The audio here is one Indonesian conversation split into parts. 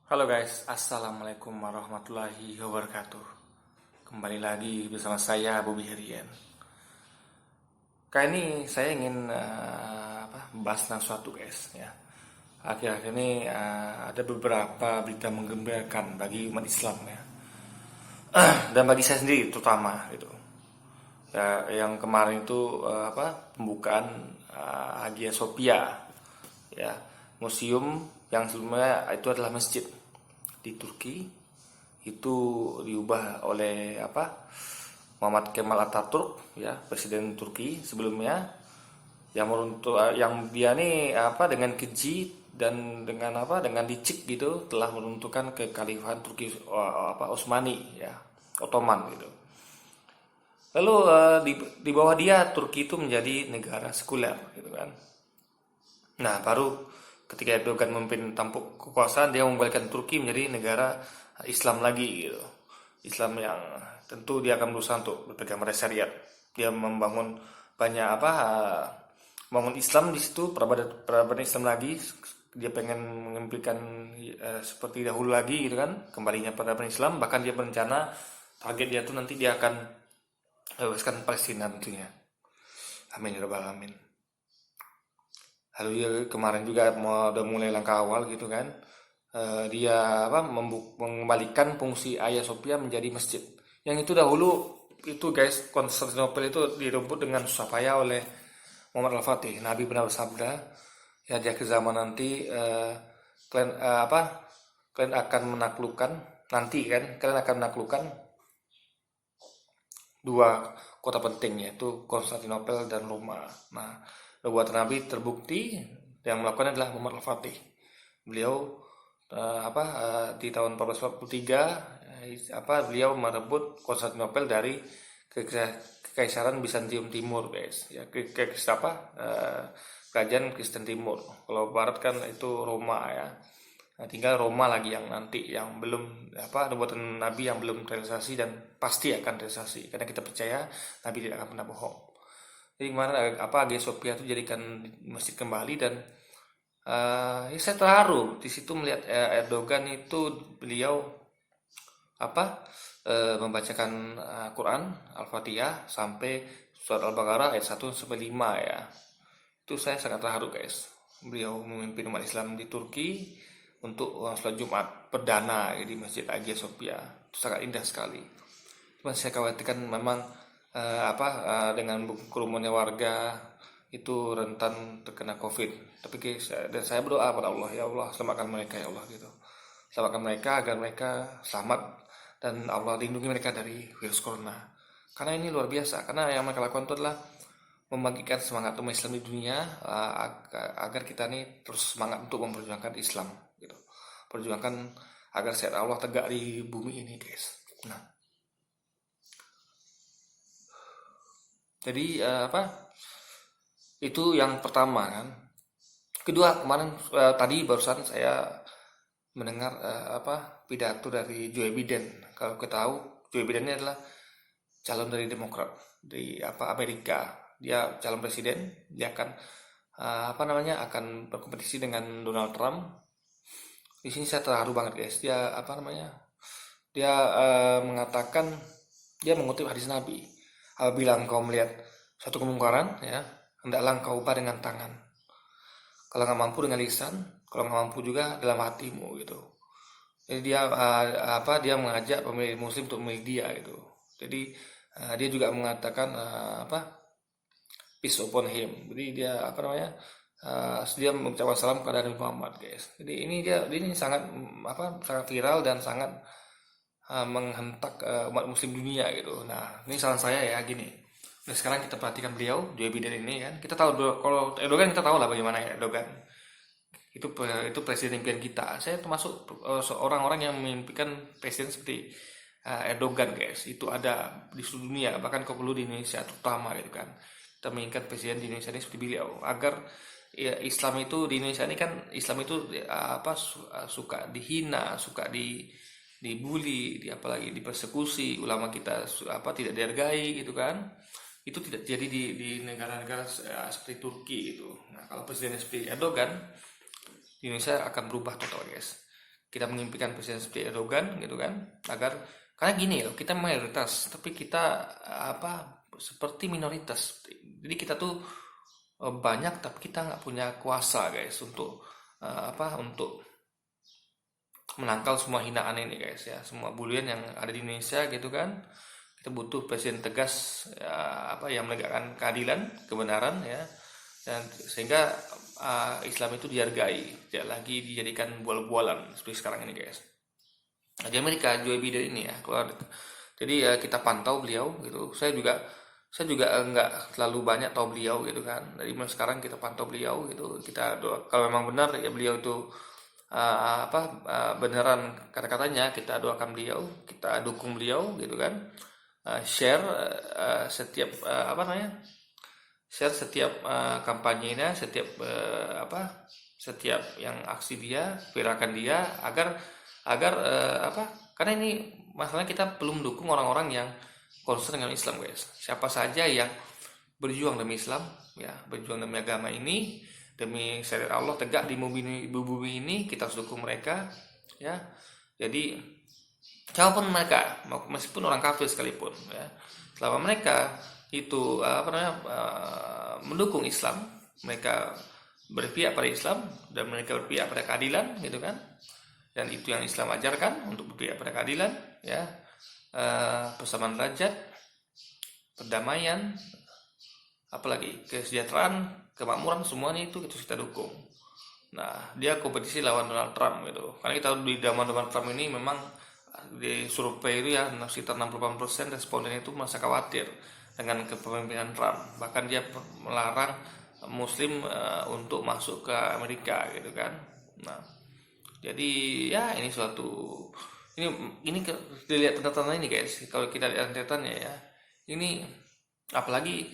Halo guys, Assalamualaikum warahmatullahi wabarakatuh. Kembali lagi bersama saya Bobby Herian. Kali ini saya ingin membahas tentang suatu guys ya. Akhir-akhir ini ada beberapa berita menggembirakan bagi umat Islam ya. Dan bagi saya sendiri terutama gitu. Ya, yang kemarin itu pembukaan Hagia Sophia ya, museum yang sebelumnya itu adalah masjid di Turki, itu diubah oleh Muhammad Kemal Atatürk ya, presiden Turki sebelumnya, yang meruntuh yang dia nih dengan keji dan dengan licik gitu telah meruntuhkan kekhalifahan Turki Utsmani ya, Ottoman gitu. Lalu di bawah dia Turki itu menjadi negara sekuler gitu kan. Nah, baru ketika Erdogan memimpin tampuk kekuasaan, dia membalikkan Turki menjadi negara Islam lagi gitu. Islam yang tentu dia akan berusaha untuk berpegang pada syariat. Dia membangun banyak membangun Islam di situ, peradaban Islam lagi. Dia pengen mengempikan seperti dahulu lagi gitu kan, kembalinya peradaban Islam. Bahkan dia berencana target dia tuh nanti dia akan bebaskan Palestina tentunya. Amin ya rabbal alamin. Lalu dia kemarin juga udah mulai langkah awal gitu kan. Dia mengembalikan fungsi Hagia Sophia menjadi masjid. Yang itu dahulu itu guys, Konstantinopel itu direbut dengan susah payah oleh Muhammad Al-Fatih. Nabi benar bersabda, ya di akhir zaman nanti kalian akan menaklukkan nanti kan, kalian akan menaklukkan dua kota penting, yaitu Konstantinopel dan Roma. Nah, nubuatan Nabi terbukti, yang melakukan adalah Muhammad Al-Fatih. Beliau di tahun 1443 beliau merebut Konstantinopel dari Kekaisaran Bizantium Timur guys ya, kerajaan Kristen Timur. Kalau barat kan itu Roma ya. Nah, tinggal Roma lagi yang nanti yang belum nubuatan Nabi yang belum realisasi dan pasti akan realisasi karena kita percaya Nabi tidak akan pernah bohong. Jadi gimana Hagia Sophia itu jadikan masjid kembali, dan ya saya terharu di situ melihat Erdogan itu beliau membacakan Quran Al-Fatihah sampai surat Al-Baqarah ayat 1 sampai 5 ya. Itu saya sangat terharu guys. Beliau memimpin umat Islam di Turki untuk sholat Jumat perdana di Masjid Hagia Sophia. Itu sangat indah sekali. Cuma saya khawatirkan memang dengan kerumunnya warga itu rentan terkena COVID. Tapi dan saya berdoa pada Allah, ya Allah selamatkan mereka ya Allah gitu. Selamatkan mereka agar mereka selamat dan Allah lindungi mereka dari virus corona. Karena ini luar biasa. Karena yang mereka lakukan itu adalah membagikan semangat umat Islam di dunia agar kita nih terus semangat untuk memperjuangkan Islam gitu. Perjuangkan agar syariat Allah tegak di bumi ini guys. Nah, jadi itu yang pertama kan. Kedua, kemarin tadi barusan saya mendengar pidato dari Joe Biden. Kalau kita tahu Joe Biden ini adalah calon dari Demokrat di Amerika. Dia calon presiden. Dia akan akan berkompetisi dengan Donald Trump. Di sini saya terharu banget guys. Dia mengatakan, dia mengutip hadis Nabi. Apabila engkau melihat suatu kemungkaran ya, hendaklah engkau ubah dengan tangan. Kalau nggak mampu dengan lisan, kalau nggak mampu juga dalam hatimu gitu. Jadi dia mengajak pemilih Muslim untuk memilih dia gitu. Jadi dia juga mengatakan peace upon him. Jadi dia dia mengucapkan salam kepada Nabi Muhammad guys. Jadi ini sangat sangat viral dan sangat menghentak umat Muslim dunia gitu. Nah, ini saran saya ya gini. Nah, sekarang kita perhatikan beliau Joe Biden ini kan. Kita tahu kalau Erdogan kita tahu lah bagaimana ya Erdogan. Itu presiden impian kita. Saya termasuk orang-orang yang memimpikan presiden seperti Erdogan guys. Itu ada di seluruh dunia, bahkan kalau perlu di Indonesia terutama gitu kan. Kita menginginkan presiden di Indonesia ini seperti beliau agar ya, Islam itu di Indonesia ini kan Islam itu suka dihina, suka dibully, apalagi dipersekusi, ulama kita tidak dihargai gitu kan. Itu tidak jadi di negara-negara seperti Turki gitu. Nah, kalau presiden seperti Erdogan, Indonesia akan berubah total guys. kita mengimpikan presiden seperti Erdogan gitu kan, agar karena gini loh, kita mayoritas tapi kita seperti minoritas. Jadi kita tuh banyak tapi kita nggak punya kuasa guys untuk untuk menangkal semua hinaan ini guys ya, semua bulian yang ada di Indonesia gitu kan. Kita butuh presiden tegas ya, yang menegakkan keadilan, kebenaran ya, dan sehingga Islam itu dihargai, tidak lagi dijadikan bual-bualan seperti sekarang ini guys. Nah, di Amerika Joe Biden ini ya keluar, jadi kita pantau beliau gitu. Saya juga nggak terlalu banyak tahu beliau gitu kan. Dari mulai sekarang kita pantau beliau gitu. Kita doa, kalau memang benar ya beliau itu beneran kata-katanya, kita doakan beliau, kita dukung beliau gitu kan. Share setiap share setiap kampanyenya, setiap yang aksi dia, viralkan dia agar agar karena ini masalahnya kita belum mendukung orang-orang yang concern dengan Islam guys. Siapa saja yang berjuang demi Islam ya, berjuang demi agama ini, demi syariat Allah tegak di bumi ini, kita harus dukung mereka ya. Jadi siapapun mereka, meskipun orang kafir sekalipun ya, selama mereka itu mendukung Islam, mereka berpihak pada Islam dan mereka berpihak pada keadilan gitu kan, dan itu yang Islam ajarkan, untuk berpihak pada keadilan ya, persamaan derajat, perdamaian, apalagi kesejahteraan, kemakmuran, semuanya itu kita dukung. Nah, dia kompetisi lawan Donald Trump gitu, karena kita di zaman Donald Trump ini memang di survei itu ya sekitar 68% responden itu merasa khawatir dengan kepemimpinan Trump. Bahkan dia melarang Muslim untuk masuk ke Amerika gitu kan. Nah, jadi ya ini dilihat tanda-tanda ini guys. Kalau kita lihat tanda-tandanya ya, ini apalagi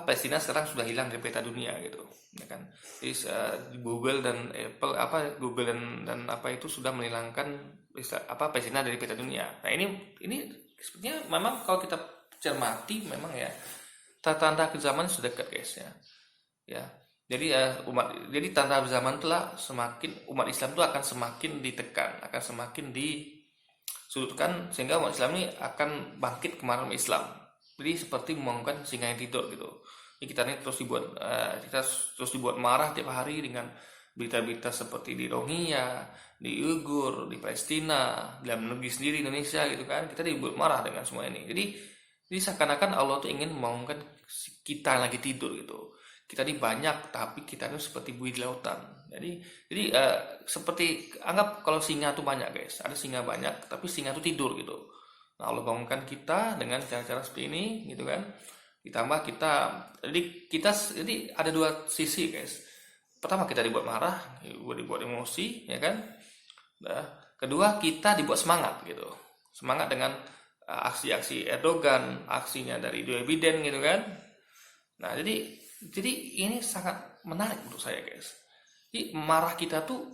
Palestina sekarang sudah hilang dari peta dunia gitu ya kan. Jadi Google dan Apple Google dan itu sudah menghilangkan Palestina dari peta dunia. Nah, ini sepertinya memang kalau kita cermati memang ya tanda zaman sudah dekat guys ya. Ya. Jadi tanda zaman telah semakin umat Islam itu akan semakin ditekan, akan semakin disudutkan, sehingga umat Islam ini akan bangkit kemarahan Islam. Jadi seperti membangunkan singa yang tidur gitu. Jadi kita ini terus dibuat marah tiap hari dengan berita-berita seperti di Rohingya, di Uyghur, di Palestina, dalam negeri sendiri Indonesia gitu kan. Kita dibuat marah dengan semua ini. Jadi seakan-akan Allah tuh ingin membangunkan kita lagi tidur gitu. Kita ini banyak tapi kita itu seperti buih di lautan. Jadi seperti anggap kalau singa tuh banyak guys. Ada singa banyak tapi singa tuh tidur gitu. Nah, Allah bangunkan kita dengan cara-cara seperti ini gitu kan. Ditambah jadi ada dua sisi guys. Pertama, kita dibuat marah, dibuat emosi ya kan. Nah, kedua, kita dibuat semangat gitu. Semangat dengan aksi-aksi Erdogan, aksinya dari Joe Biden gitu kan. Nah, jadi ini sangat menarik menurut saya guys. Jadi marah kita tuh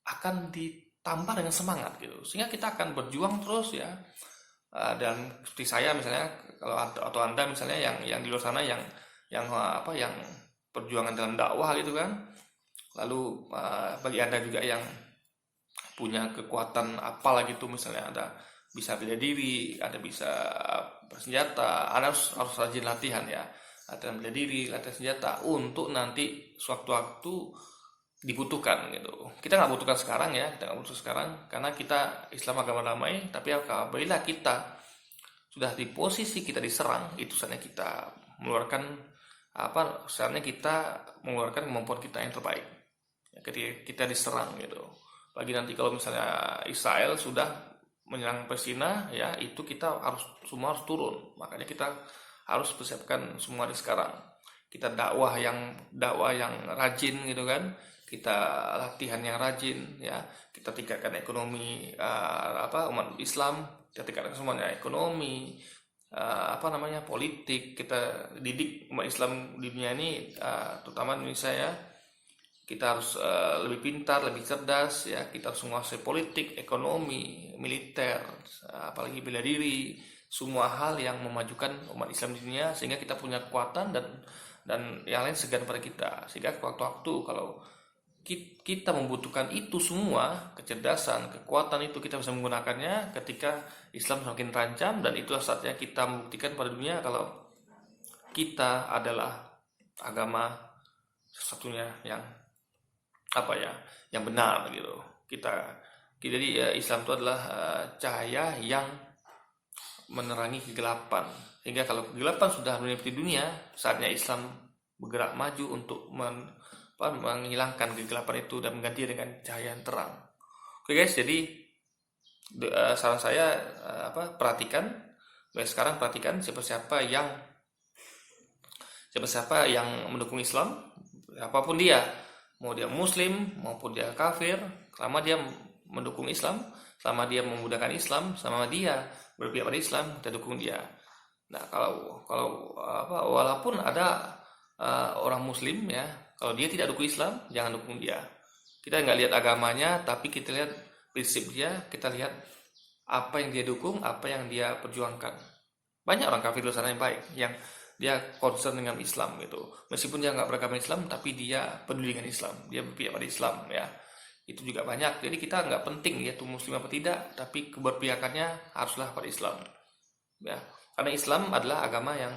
akan ditambah dengan semangat gitu, sehingga kita akan berjuang terus ya. Dan seperti saya misalnya, kalau atau Anda misalnya yang di luar sana yang perjuangan dalam dakwah gitu kan. Lalu bagi Anda juga yang punya kekuatan apalah gitu, misalnya ada bisa bela diri, ada bisa bersenjata, Anda harus rajin latihan ya. Latihan bela diri, latihan senjata untuk nanti suatu-waktu dibutuhkan gitu. Kita nggak butuhkan sekarang ya, kita nggak butuh sekarang karena kita Islam agama damai. Tapi apabila kita sudah di posisi kita diserang, itu saatnya kita mengeluarkan saatnya kita mengeluarkan kemampuan kita yang terbaik. Ya, ketika kita diserang gitu. Bagi nanti kalau misalnya Israel sudah menyerang Palestina, ya itu kita semua harus turun. Makanya kita harus persiapkan semua di sekarang. Kita dakwah yang rajin gitu kan. Kita latihan yang rajin ya. Kita tingkatkan ekonomi umat Islam, kita tingkatkan semuanya, ekonomi, politik. Kita didik umat Islam di dunia ini, terutama Indonesia ya. Kita harus lebih pintar, lebih cerdas ya. Kita harus menguasai politik, ekonomi, militer, apalagi bela diri, semua hal yang memajukan umat Islam di dunia, sehingga kita punya kekuatan dan yang lain segan pada kita. Sehingga waktu-waktu kalau kita membutuhkan itu semua, kecerdasan, kekuatan itu kita bisa menggunakannya ketika Islam semakin terancam, dan itulah saatnya kita membuktikan pada dunia kalau kita adalah agama satu-satunya yang yang benar gitu. Jadi Islam itu adalah cahaya yang menerangi kegelapan. Sehingga kalau kegelapan sudah menyelimuti dunia, saatnya Islam bergerak maju untuk menghilangkan kegelapan itu dan mengganti dengan cahaya yang terang. Oke guys, jadi saran saya perhatikan, sekarang perhatikan siapa-siapa yang mendukung Islam, apapun dia, mau dia Muslim maupun dia kafir, selama dia mendukung Islam, selama dia memudahkan Islam, selama dia berpihak pada Islam, kita dukung dia. Nah, kalau walaupun ada orang Muslim ya, kalau dia tidak dukung Islam, jangan dukung dia. Kita nggak lihat agamanya, tapi kita lihat prinsip dia, kita lihat apa yang dia dukung, apa yang dia perjuangkan. Banyak orang kafir di sana yang baik, yang dia concern dengan Islam gitu. Meskipun dia nggak beragama Islam, tapi dia peduli dengan Islam, dia berpihak pada Islam ya. Itu juga banyak. Jadi kita nggak penting ya itu Muslim apa tidak, tapi keberpihakannya haruslah pada Islam ya. Karena Islam adalah agama yang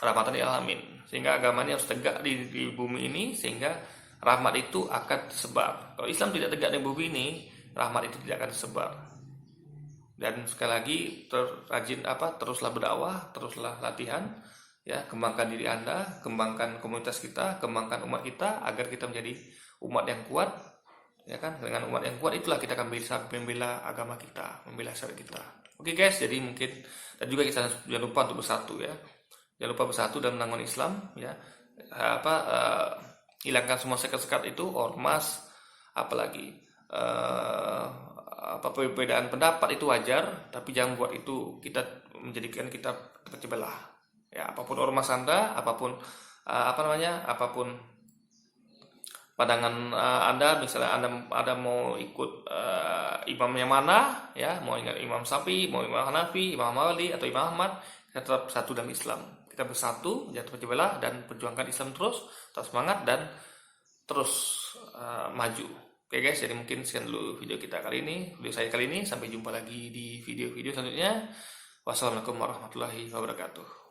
rahmatan lil alamin, sehingga agama ini harus tegak di bumi ini, sehingga rahmat itu akan tersebar. Kalau Islam tidak tegak di bumi ini, rahmat itu tidak akan tersebar. Dan sekali lagi teruslah berdakwah, teruslah latihan ya, kembangkan diri Anda, kembangkan komunitas kita, kembangkan umat kita agar kita menjadi umat yang kuat ya kan. Dengan umat yang kuat itulah kita akan bisa membela agama kita, membela syariat kita. Oke guys, jadi mungkin, dan juga kita jangan lupa untuk bersatu ya. Jangan lupa bersatu dan menanggung Islam ya. Hilangkan semua sekat-sekat itu, ormas, apalagi perbedaan pendapat itu wajar, tapi jangan buat itu kita menjadikan kita terpecah belah ya. Apapun ormas Anda, apapun apapun pandangan Anda, misalnya Anda mau ikut imam yang mana ya, mau ingat Imam Syafi'i, mau Imam Hanafi, Imam Malik atau Imam Ahmad, kita tetap satu dalam Islam. Kita bersatu, jangan terpecah belah, dan perjuangkan Islam terus semangat dan terus maju. Oke guys, jadi mungkin sekian dulu video saya kali ini. Sampai jumpa lagi di video-video selanjutnya. Wassalamualaikum warahmatullahi wabarakatuh.